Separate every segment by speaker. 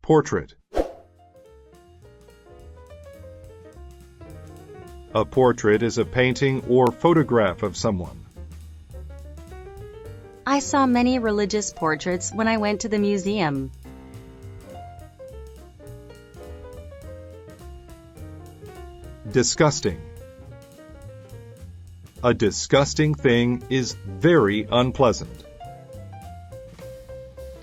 Speaker 1: Portrait. A portrait is a painting or photograph of someone.
Speaker 2: I saw many religious portraits when I went to the museum.
Speaker 1: Disgusting. A disgusting thing is very unpleasant.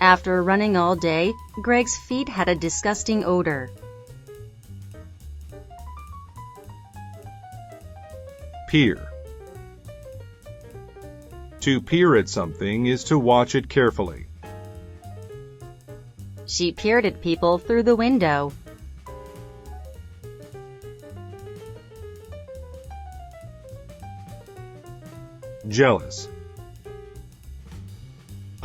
Speaker 2: After running all day, Greg's feet had a disgusting odor.
Speaker 1: Peer. To peer at something is to watch it carefully.
Speaker 2: She peered at people through the window.
Speaker 1: Jealous.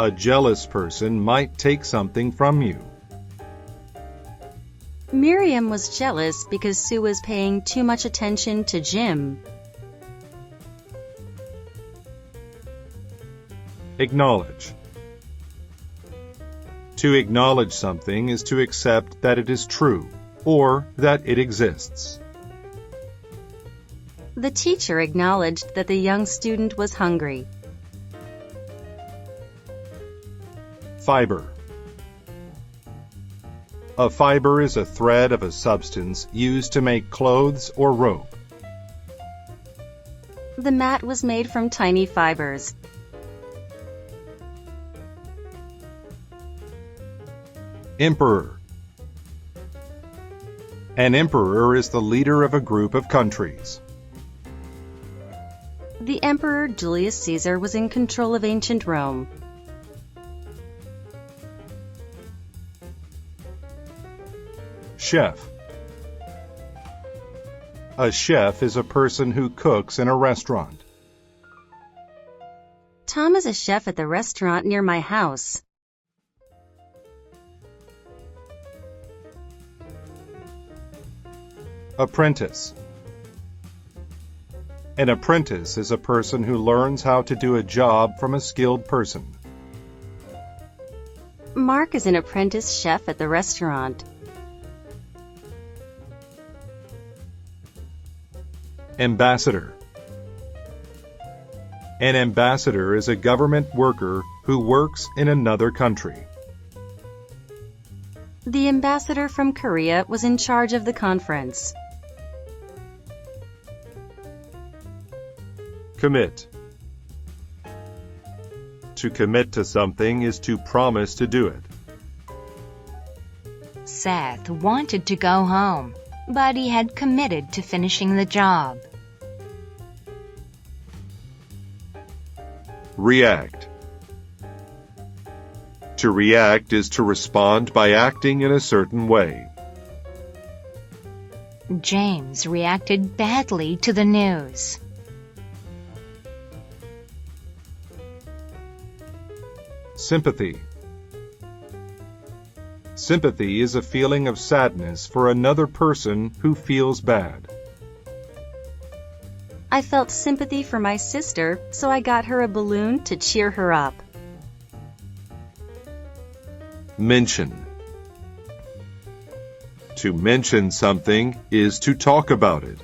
Speaker 1: A jealous person might take something from you.
Speaker 2: Miriam was jealous because Sue was paying too much attention to Jim.
Speaker 1: Acknowledge. To acknowledge something is to accept that it is true or that it exists.
Speaker 2: The teacher acknowledged that the young student was hungry.
Speaker 1: Fiber. A fiber is a thread of a substance used to make clothes or rope.
Speaker 2: The mat was made from tiny fibers.
Speaker 1: Emperor. An emperor is the leader of a group of countries.
Speaker 2: The Emperor Julius Caesar was in control of ancient Rome.
Speaker 1: Chef. A chef is a person who cooks in a restaurant.
Speaker 2: Tom is a chef at the restaurant near my house.
Speaker 1: Apprentice. An apprentice is a person who learns how to do a job from a skilled person.
Speaker 2: Mark is an apprentice chef at the restaurant.
Speaker 1: Ambassador. An ambassador is a government worker who works in another country.
Speaker 2: The ambassador from Korea was in charge of the conference.
Speaker 1: Commit. To commit to something is to promise to do it.
Speaker 3: Seth wanted to go home, but he had committed to finishing the job.
Speaker 1: React. To react is to respond by acting in a certain way.
Speaker 3: James reacted badly to the news.
Speaker 1: Sympathy. Sympathy is a feeling of sadness for another person who feels bad.
Speaker 2: I felt sympathy for my sister, so I got her a balloon to cheer her up.
Speaker 1: Mention. To mention something is to talk about it.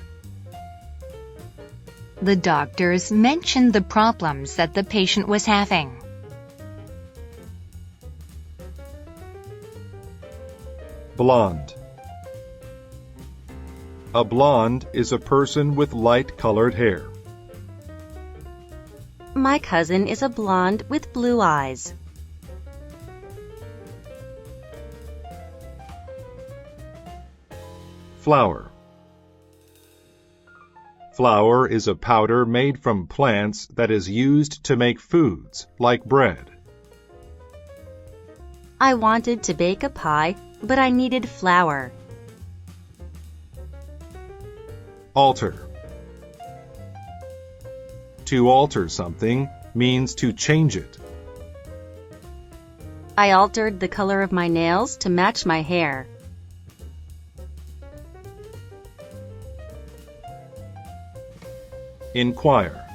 Speaker 3: The doctors mentioned the problems that the patient was having.
Speaker 1: Blonde. A blonde is a person with light-colored hair.
Speaker 2: My cousin is a blonde with blue eyes.
Speaker 1: Flour. Flour is a powder made from plants that is used to make foods, like bread.
Speaker 2: I wanted to bake a pie, but I needed flour.
Speaker 1: Alter. To alter something means to change it.
Speaker 2: I altered the color of my nails to match my hair.
Speaker 1: Inquire.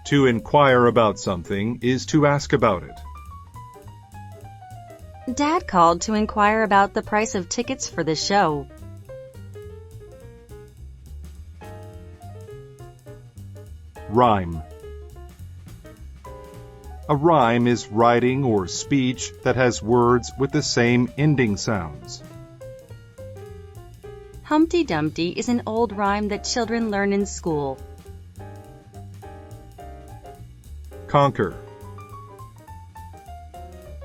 Speaker 1: To inquire about something is to ask about it.
Speaker 2: Dad called to inquire about the price of tickets for the show.
Speaker 1: Rhyme. A rhyme is writing or speech that has words with the same ending sounds.
Speaker 2: Humpty Dumpty is an old rhyme that children learn in school.
Speaker 1: Conquer.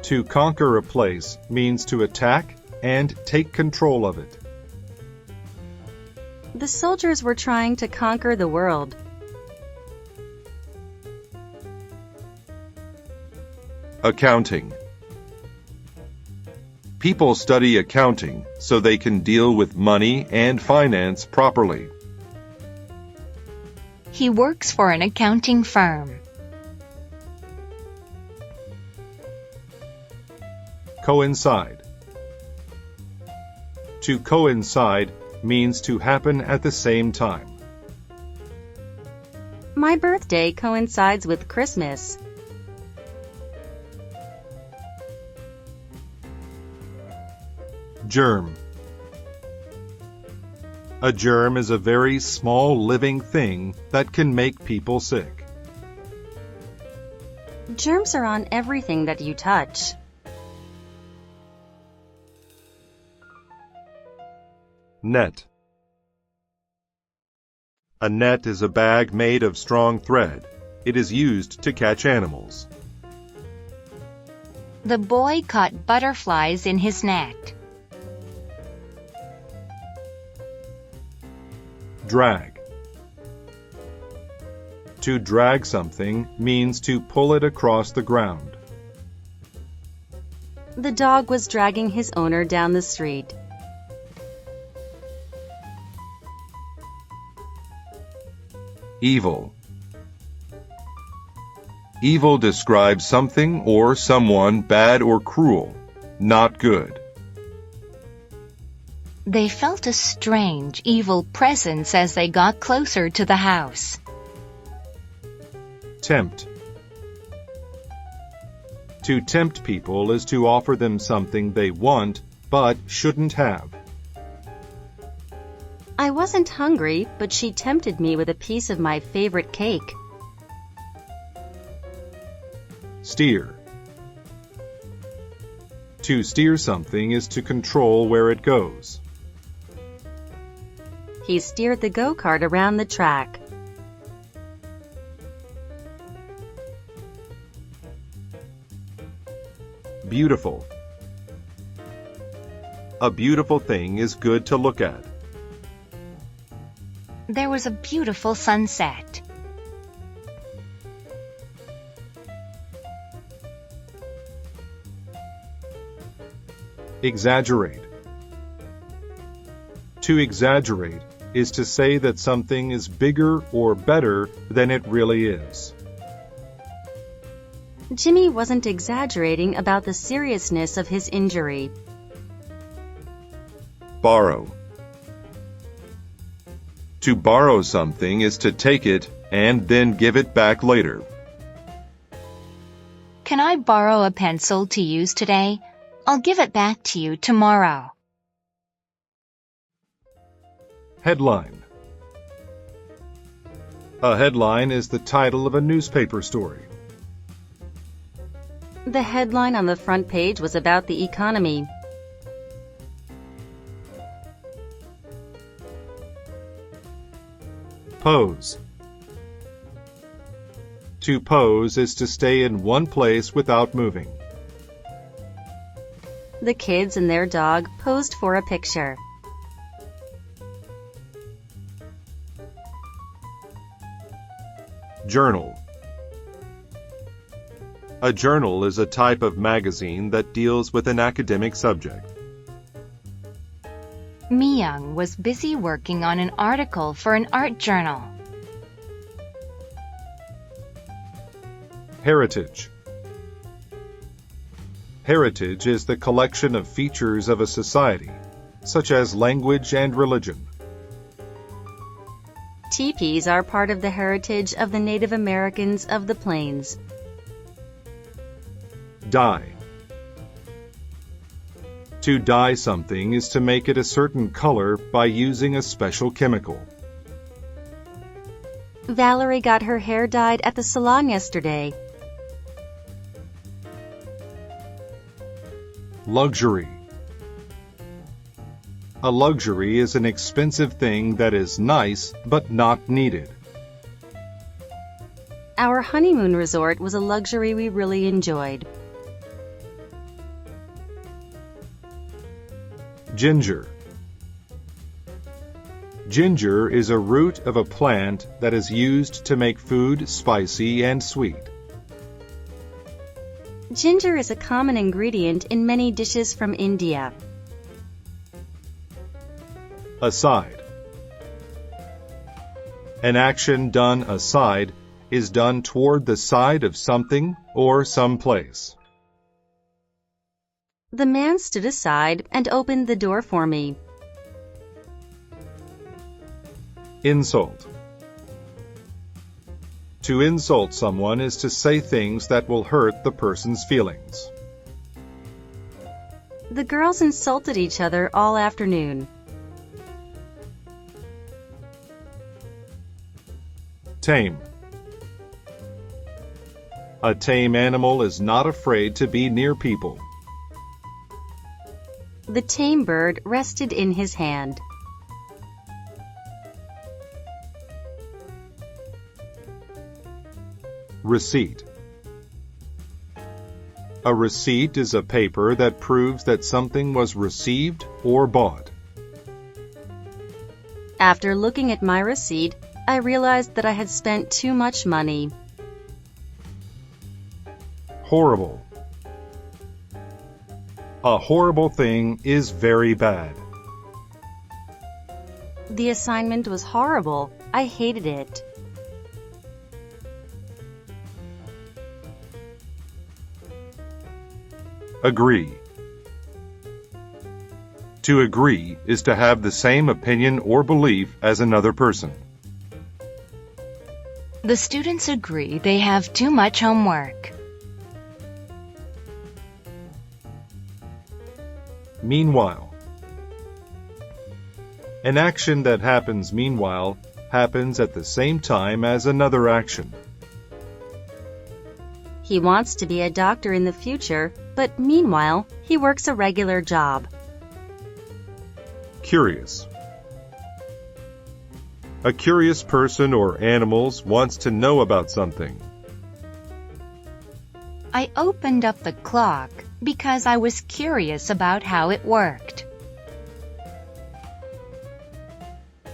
Speaker 1: To conquer a place means to attack and take control of it.
Speaker 2: The soldiers were trying to conquer the world.
Speaker 1: Accounting. People study accounting so they can deal with money and finance properly.
Speaker 3: He works for an accounting firm.
Speaker 1: Coincide. To coincide means to happen at the same time.
Speaker 2: My birthday coincides with Christmas.
Speaker 1: Germ. A germ is a very small living thing that can make people sick.
Speaker 2: Germs are on everything that you touch.
Speaker 1: Net. A net is a bag made of strong thread. It is used to catch animals.
Speaker 3: The boy caught butterflies in his net.
Speaker 1: Drag. To drag something means to pull it across the ground.
Speaker 2: The dog was dragging his owner down the street.
Speaker 1: Evil. Evil describes something or someone bad or cruel, not good.
Speaker 3: They felt a strange, evil presence as they got closer to the house.
Speaker 1: Tempt. To tempt people is to offer them something they want but shouldn't have.
Speaker 2: I wasn't hungry, but she tempted me with a piece of my favorite cake.
Speaker 1: Steer. To steer something is to control where it goes.
Speaker 2: He steered the go-kart around the track.
Speaker 1: Beautiful. A beautiful thing is good to look at.
Speaker 3: There was a beautiful sunset.
Speaker 1: Exaggerate. To exaggerate is to say that something is bigger or better than it really is.
Speaker 2: Jimmy wasn't exaggerating about the seriousness of his injury.
Speaker 1: Borrow. To borrow something is to take it and then give it back later.
Speaker 3: Can I borrow a pencil to use today? I'll give it back to you tomorrow.
Speaker 1: Headline. A headline is the title of a newspaper story.
Speaker 2: The headline on the front page was about the economy.
Speaker 1: Pose. To pose is to stay in one place without moving.
Speaker 2: The kids and their dog posed for a picture.
Speaker 1: Journal. A journal is a type of magazine that deals with an academic subject.
Speaker 3: Mi-young was busy working on an article for an art journal.
Speaker 1: Heritage. Heritage is the collection of features of a society, such as language and religion.
Speaker 2: Teepees are part of the heritage of the Native Americans of the Plains.
Speaker 1: Dye. To dye something is to make it a certain color by using a special chemical.
Speaker 2: Valerie got her hair dyed at the salon yesterday.
Speaker 1: Luxury. A luxury is an expensive thing that is nice but not needed.
Speaker 2: Our honeymoon resort was a luxury we really enjoyed.
Speaker 1: Ginger. Ginger is a root of a plant that is used to make food spicy and sweet.
Speaker 2: Ginger is a common ingredient in many dishes from India.
Speaker 1: Aside. An action done aside is done toward the side of something or some place.
Speaker 2: The man stood aside and opened the door for me.
Speaker 1: Insult. To insult someone is to say things that will hurt the person's feelings.
Speaker 2: The girls insulted each other all afternoon.
Speaker 1: Tame. A tame animal is not afraid to be near people.
Speaker 2: The tame bird rested in his hand.
Speaker 1: Receipt. A receipt is a paper that proves that something was received or bought.
Speaker 2: After looking at my receipt, I realized that I had spent too much money.
Speaker 1: Horrible. A horrible thing is very bad.
Speaker 2: The assignment was horrible. I hated it.
Speaker 1: Agree. To agree is to have the same opinion or belief as another person.
Speaker 3: The students agree they have too much homework.
Speaker 1: Meanwhile. An action that happens meanwhile happens at the same time as another action.
Speaker 2: He wants to be a doctor in the future, but meanwhile, he works a regular job.
Speaker 1: Curious. A curious person or animals wants to know about something.
Speaker 3: I opened up the clock because I was curious about how it worked.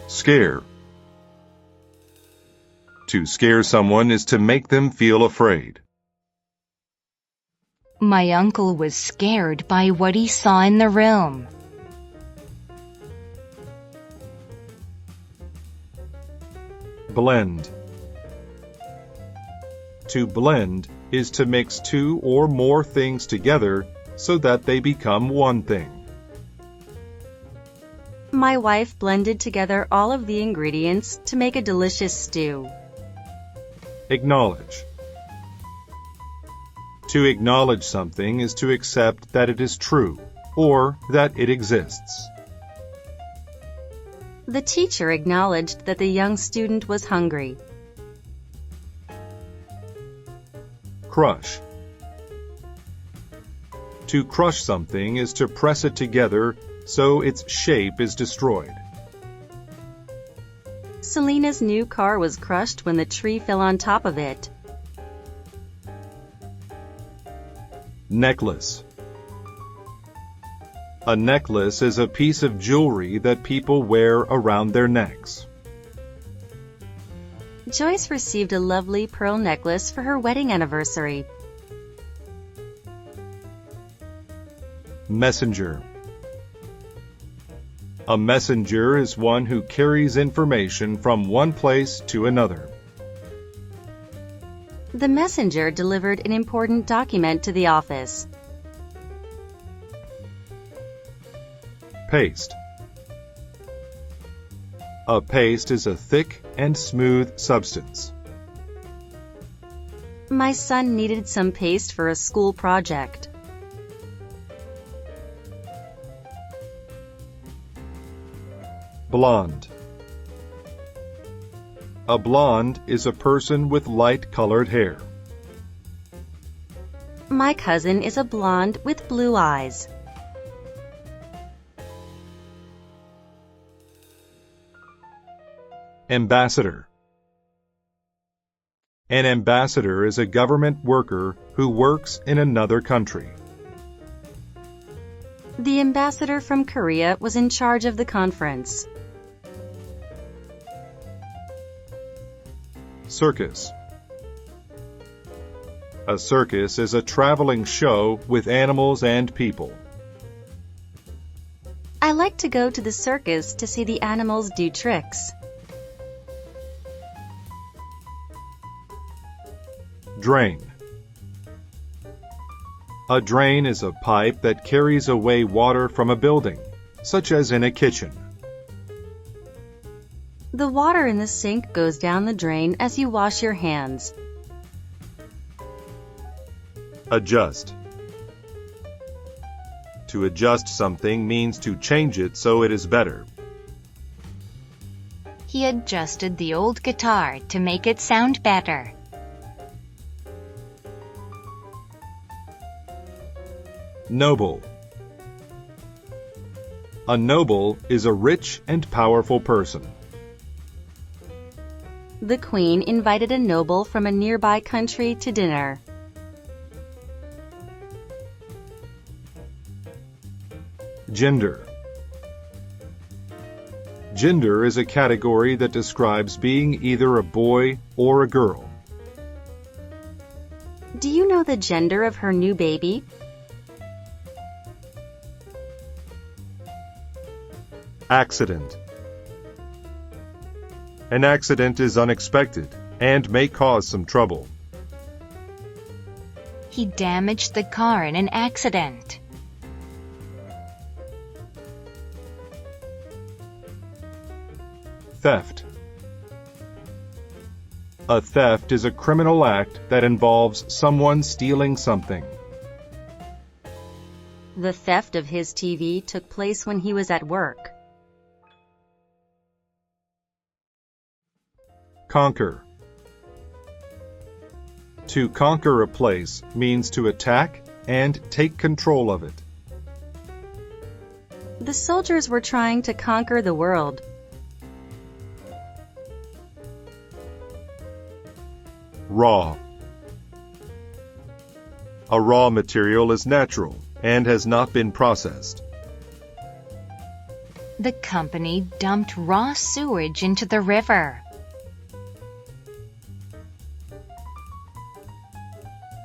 Speaker 1: Scare. To scare someone is to make them feel afraid.
Speaker 3: My uncle was scared by what he saw in the room.
Speaker 1: Blend. To blend is to mix two or more things together so that they become one thing.
Speaker 2: My wife blended together all of the ingredients to make a delicious stew.
Speaker 1: Acknowledge. To acknowledge something is to accept that it is true or that it exists.
Speaker 2: The teacher acknowledged that the young student was hungry.
Speaker 1: Crush. To crush something is to press it together so its shape is destroyed.
Speaker 2: Selena's new car was crushed when the tree fell on top of it.
Speaker 1: Necklace. A necklace is a piece of jewelry that people wear around their necks.
Speaker 2: Joyce received a lovely pearl necklace for her wedding anniversary.
Speaker 1: Messenger. A messenger is one who carries information from one place to another.
Speaker 2: The messenger delivered an important document to the office.
Speaker 1: Paste. A paste is a thick and smooth substance.
Speaker 2: My son needed some paste for a school project.
Speaker 1: Blonde. A blonde is a person with light-colored hair.
Speaker 2: My cousin is a blonde with blue eyes.
Speaker 1: Ambassador. An ambassador is a government worker who works in another country.
Speaker 2: The ambassador from Korea was in charge of the conference.
Speaker 1: Circus. A circus is a traveling show with animals and people.
Speaker 2: I like to go to the circus to see the animals do tricks.
Speaker 1: Drain. A drain is a pipe that carries away water from a building, such as in a kitchen.
Speaker 2: The water in the sink goes down the drain as you wash your hands.
Speaker 1: Adjust. To adjust something means to change it so it is better.
Speaker 3: He adjusted the old guitar to make it sound better.
Speaker 1: Noble. A noble is a rich and powerful person.
Speaker 2: The Queen invited a noble from a nearby country to dinner.
Speaker 1: Gender. Gender is a category that describes being either a boy or a girl.
Speaker 2: Do you know the gender of her new baby?
Speaker 1: Accident. An accident is unexpected and may cause some trouble.
Speaker 3: He damaged the car in an accident.
Speaker 1: Theft. A theft is a criminal act that involves someone stealing something.
Speaker 2: The theft of his TV took place when he was at work.
Speaker 1: Conquer. To conquer a place means to attack and take control of it.
Speaker 2: The soldiers were trying to conquer the world.
Speaker 1: Raw. A raw material is natural and has not been processed.
Speaker 3: The company dumped raw sewage into the river.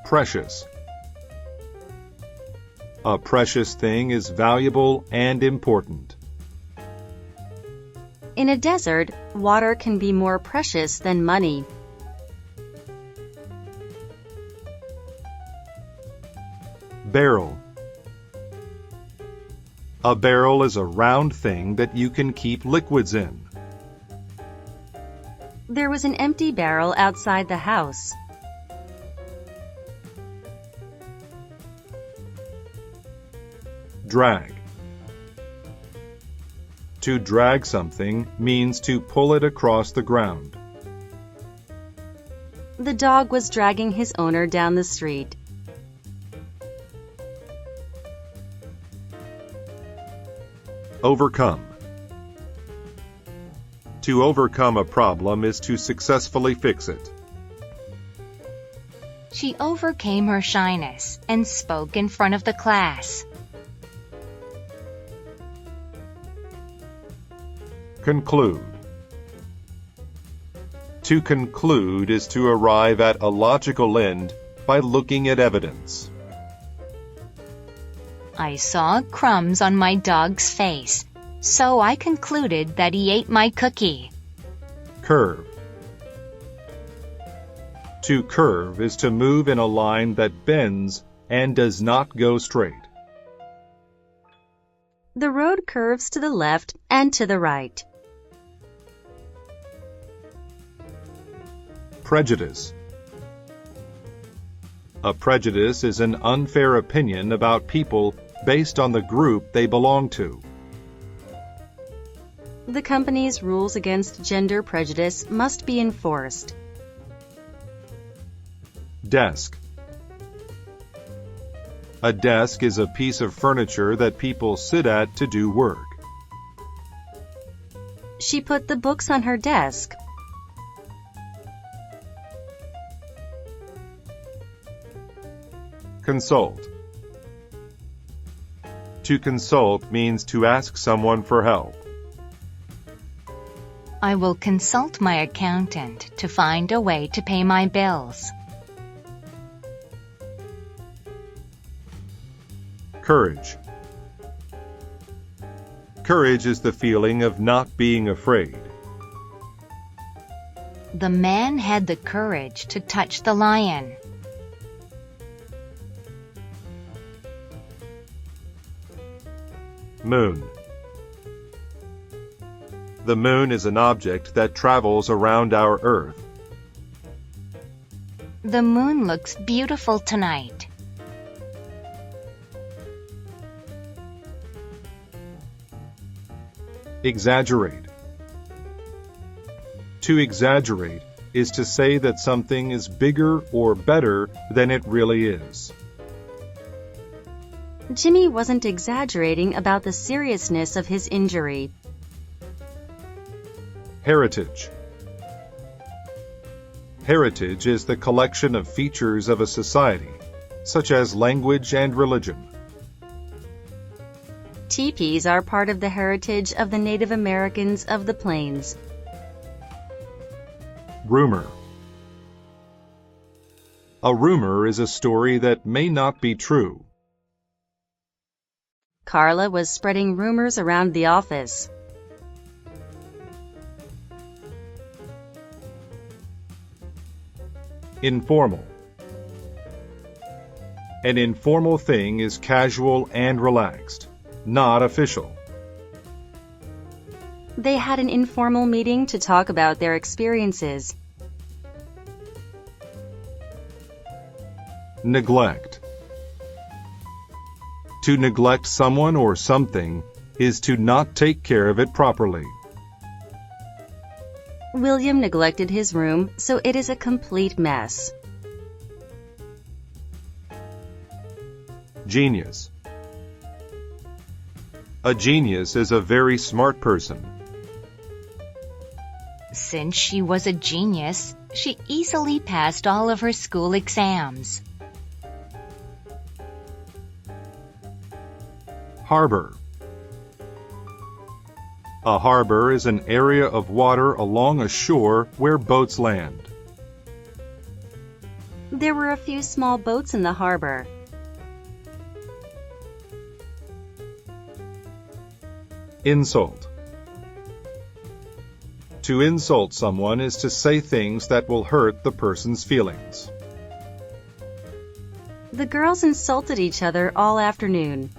Speaker 1: Precious. A precious thing is valuable and important.
Speaker 2: In a desert, water can be more precious than money.
Speaker 1: Barrel. A barrel is a round thing that you can keep liquids in.
Speaker 2: There was an empty barrel outside the house.
Speaker 1: Drag. To drag something means to pull it across the ground.
Speaker 2: The dog was dragging his owner down the street.
Speaker 1: Overcome. To overcome a problem is to successfully fix it.
Speaker 3: She overcame her shyness and spoke in front of the class.
Speaker 1: Conclude. To conclude is to arrive at a logical end by looking at evidence.
Speaker 3: I saw crumbs on my dog's face, so I concluded that he ate my cookie.
Speaker 1: Curve. To curve is to move in a line that bends and does not go straight.
Speaker 2: The road curves to the left and to the right.
Speaker 1: Prejudice. A prejudice is an unfair opinion about people based on the group they belong to.
Speaker 2: The company's rules against gender prejudice must be enforced.
Speaker 1: Desk. A desk is a piece of furniture that people sit at to do work.
Speaker 2: She put the books on her desk.
Speaker 1: Consult. To consult means to ask someone for help.
Speaker 3: I will consult my accountant to find a way to pay my bills.
Speaker 1: Courage. Courage is the feeling of not being afraid.
Speaker 3: The man had the courage to touch the lion.
Speaker 1: Moon. The moon is an object that travels around our Earth.
Speaker 3: The moon looks beautiful tonight.
Speaker 1: Exaggerate. To exaggerate is to say that something is bigger or better than it really is.
Speaker 2: Jimmy wasn't exaggerating about the seriousness of his injury.
Speaker 1: Heritage. Heritage is the collection of features of a society, such as language and religion.
Speaker 2: Teepees are part of the heritage of the Native Americans of the Plains.
Speaker 1: Rumor. A rumor is a story that may not be true.
Speaker 2: Carla was spreading rumors around the office.
Speaker 1: Informal. An informal thing is casual and relaxed, not official.
Speaker 2: They had an informal meeting to talk about their experiences.
Speaker 1: Neglect. To neglect someone or something is to not take care of it properly.
Speaker 2: William neglected his room, so it is a complete mess.
Speaker 1: Genius. A genius is a very smart person.
Speaker 3: Since she was a genius, she easily passed all of her school exams.
Speaker 1: Harbor. A harbor is an area of water along a shore where boats land.
Speaker 2: There were a few small boats in the harbor.
Speaker 1: Insult. To insult someone is to say things that will hurt the person's feelings.
Speaker 2: The girls insulted each other all afternoon.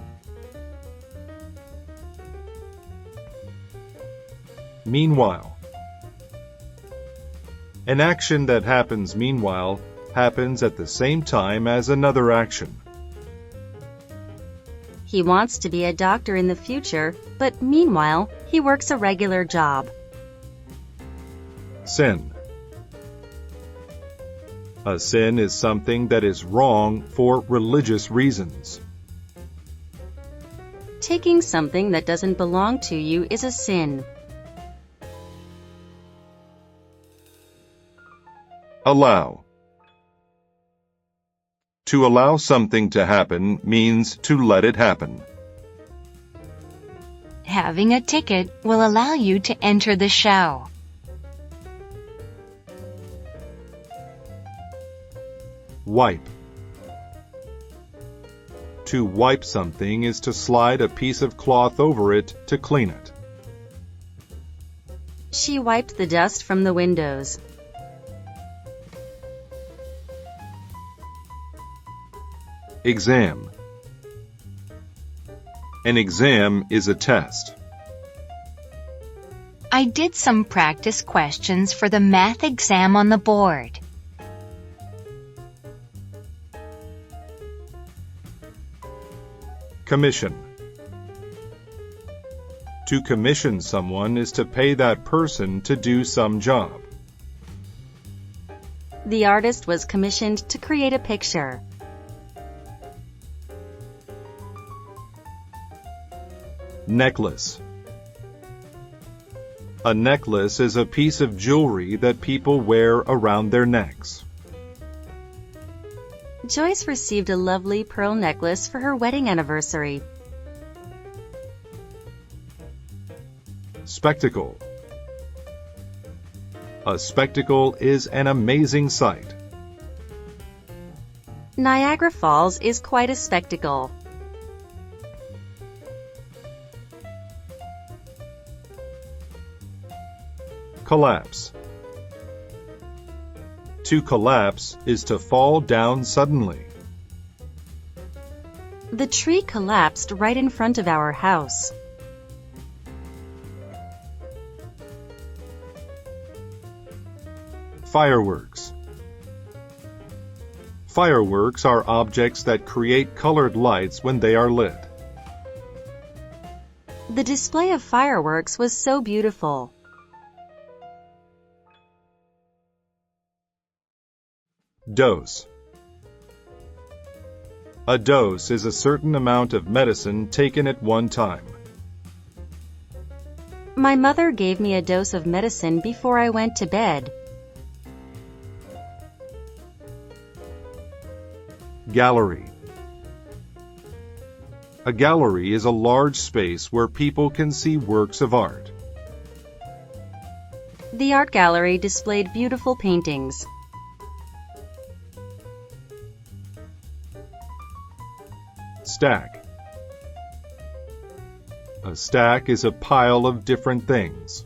Speaker 1: Meanwhile. An action that happens meanwhile happens at the same time as another action.
Speaker 2: He wants to be a doctor in the future, but meanwhile, he works a regular job.
Speaker 1: Sin. A sin is something that is wrong for religious reasons.
Speaker 2: Taking something that doesn't belong to you is a sin.
Speaker 1: Allow. To allow something to happen means to let it happen.
Speaker 3: Having a ticket will allow you to enter the show.
Speaker 1: Wipe. To wipe something is to slide a piece of cloth over it to clean it.
Speaker 2: She wiped the dust from the windows.
Speaker 1: Exam. An exam is a test.
Speaker 3: I did some practice questions for the math exam on the board.
Speaker 1: Commission. To commission someone is to pay that person to do some job.
Speaker 2: The artist was commissioned to create a picture.
Speaker 1: Necklace. A necklace is a piece of jewelry that people wear around their necks.
Speaker 2: Joyce received a lovely pearl necklace for her wedding anniversary.
Speaker 1: Spectacle. A spectacle is an amazing sight.
Speaker 2: Niagara Falls is quite a spectacle.
Speaker 1: Collapse. To collapse is to fall down suddenly.
Speaker 2: The tree collapsed right in front of our house.
Speaker 1: Fireworks. Fireworks are objects that create colored lights when they are lit.
Speaker 2: The display of fireworks was so beautiful.
Speaker 1: Dose. A dose is a certain amount of medicine taken at one time.
Speaker 2: My mother gave me a dose of medicine before I went to bed.
Speaker 1: Gallery. A gallery is a large space where people can see works of art.
Speaker 2: The art gallery displayed beautiful paintings.
Speaker 1: Stack. A stack is a pile of different things.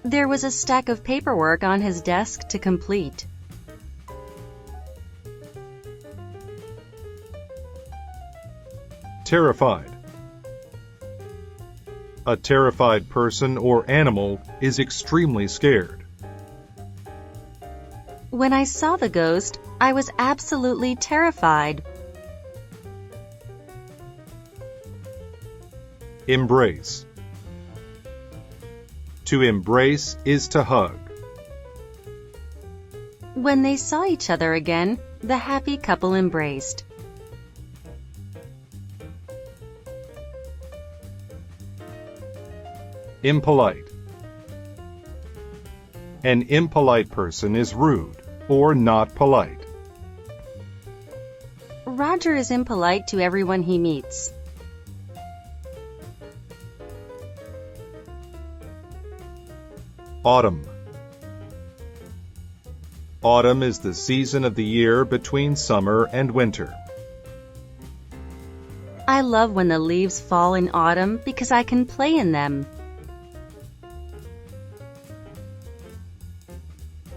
Speaker 2: There was a stack of paperwork on his desk to complete.
Speaker 1: Terrified. A terrified person or animal is extremely scared.
Speaker 2: When I saw the ghost, I was absolutely terrified.
Speaker 1: Embrace. To embrace is to hug.
Speaker 2: When they saw each other again, the happy couple embraced.
Speaker 1: Impolite. An impolite person is rude or not polite.
Speaker 2: Roger is impolite to everyone he meets.
Speaker 1: Autumn. Autumn is the season of the year between summer and winter.
Speaker 2: I love when the leaves fall in autumn because I can play in them.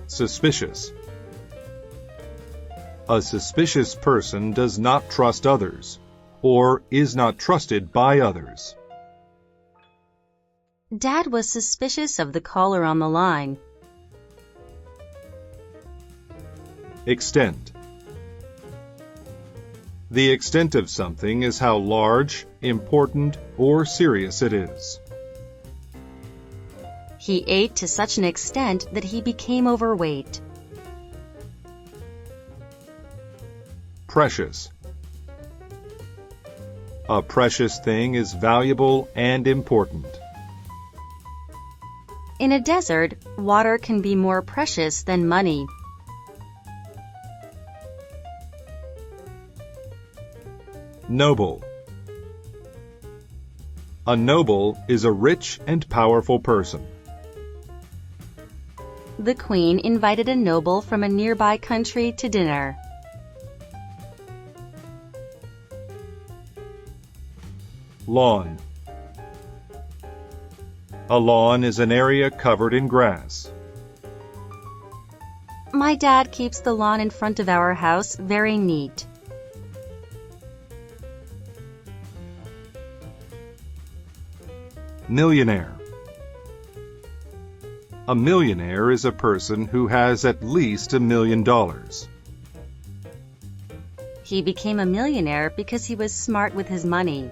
Speaker 1: Suspicious. A suspicious person does not trust others, or is not trusted by others.
Speaker 2: Dad was suspicious of the caller on the line.
Speaker 1: Extent. The extent of something is how large, important, or serious it is.
Speaker 2: He ate to such an extent that he became overweight.
Speaker 1: Precious. A precious thing is valuable and important.
Speaker 2: In a desert, water can be more precious than money.
Speaker 1: Noble. A noble is a rich and powerful person.
Speaker 2: The Queen invited a noble from a nearby country to dinner.
Speaker 1: Lawn. A lawn is an area covered in grass.
Speaker 2: My dad keeps the lawn in front of our house very neat.
Speaker 1: Millionaire. A millionaire is a person who has at least $1 million.
Speaker 2: He became a millionaire because he was smart with his money.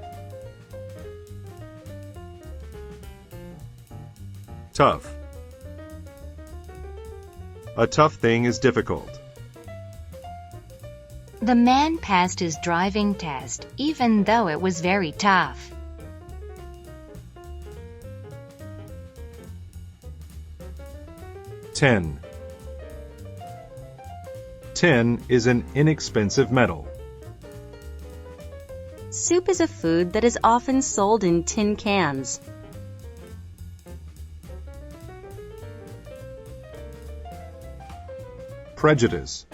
Speaker 1: Tough. A tough thing is difficult.
Speaker 3: The man passed his driving test, even though it was very tough.
Speaker 1: 10. Tin is an inexpensive metal.
Speaker 2: Soup is a food that is often sold in tin cans.
Speaker 1: Prejudice.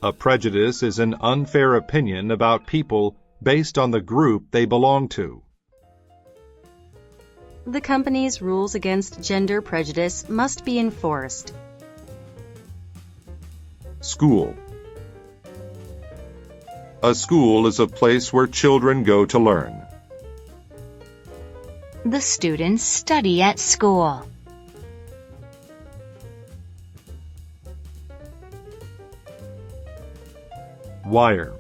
Speaker 1: A prejudice is an unfair opinion about people based on the group they belong to.
Speaker 2: The company's rules against gender prejudice must be enforced.
Speaker 1: School. A school is a place where children go to learn.
Speaker 3: The students study at school.
Speaker 1: Wire.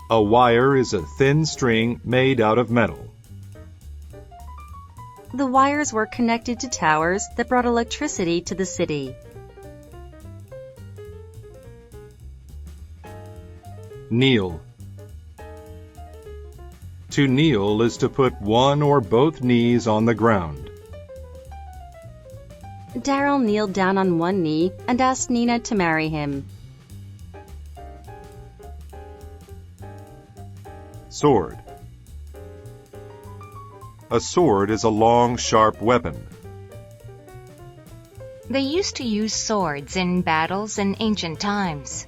Speaker 1: A wire is a thin string made out of metal.
Speaker 2: The wires were connected to towers that brought electricity to the city.
Speaker 1: Kneel. To kneel is to put one or both knees on the ground.
Speaker 2: Daryl kneeled down on one knee and asked Nina to marry him.
Speaker 1: Sword. A sword is a long, sharp weapon.
Speaker 3: They used to use swords in battles in ancient times.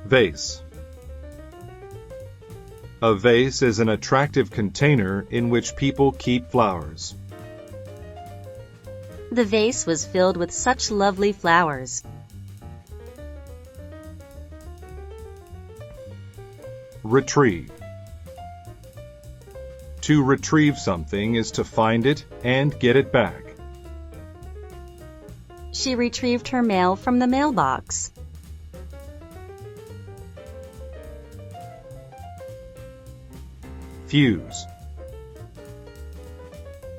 Speaker 1: Vase. A vase is an attractive container in which people keep flowers.
Speaker 2: The vase was filled with such lovely flowers.
Speaker 1: Retrieve. To retrieve something is to find it and get it back.
Speaker 2: She retrieved her mail from the mailbox.
Speaker 1: Fuse.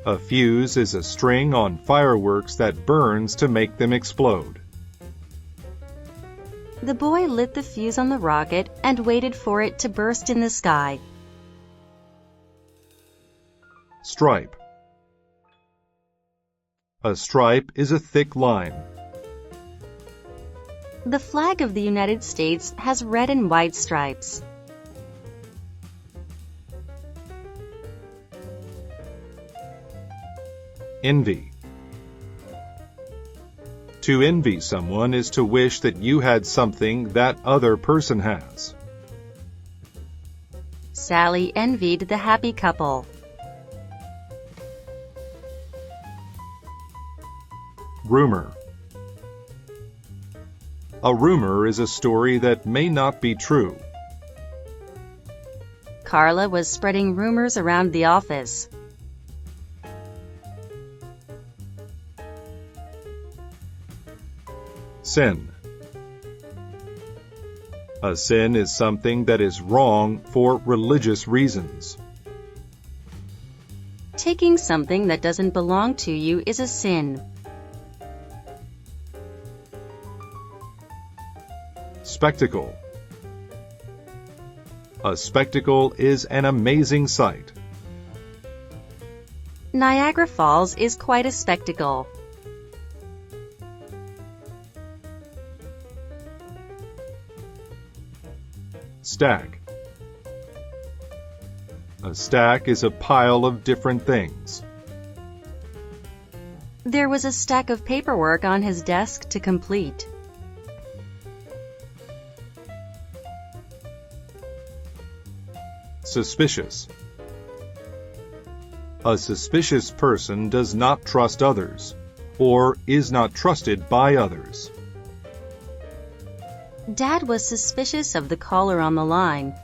Speaker 1: A fuse is a string on fireworks that burns to make them explode.
Speaker 2: The boy lit the fuse on the rocket and waited for it to burst in the sky.
Speaker 1: Stripe. A stripe is a thick line.
Speaker 2: The flag of the United States has red and white stripes.
Speaker 1: Envy. To envy someone is to wish that you had something that other person has.
Speaker 2: Sally envied the happy couple.
Speaker 1: Rumor. A rumor is a story that may not be true.
Speaker 2: Carla was spreading rumors around the office.
Speaker 1: Sin. A sin is something that is wrong for religious reasons.
Speaker 2: Taking something that doesn't belong to you is a sin.
Speaker 1: Spectacle. A spectacle is an amazing sight.
Speaker 2: Niagara Falls is quite a spectacle.
Speaker 1: Stack. A stack is a pile of different things.
Speaker 2: There was a stack of paperwork on his desk to complete.
Speaker 1: Suspicious. A suspicious person does not trust others, or is not trusted by others.
Speaker 2: Dad was suspicious of the caller on the line.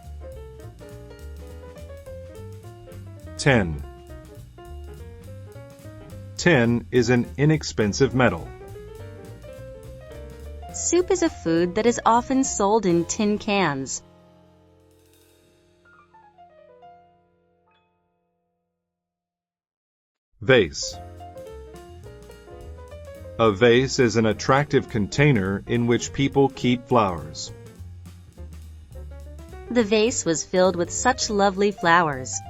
Speaker 1: 10. Tin is an inexpensive metal.
Speaker 2: Soup is a food that is often sold in tin cans.
Speaker 1: Vase. A vase is an attractive container in which people keep flowers.
Speaker 2: The vase was filled with such lovely flowers.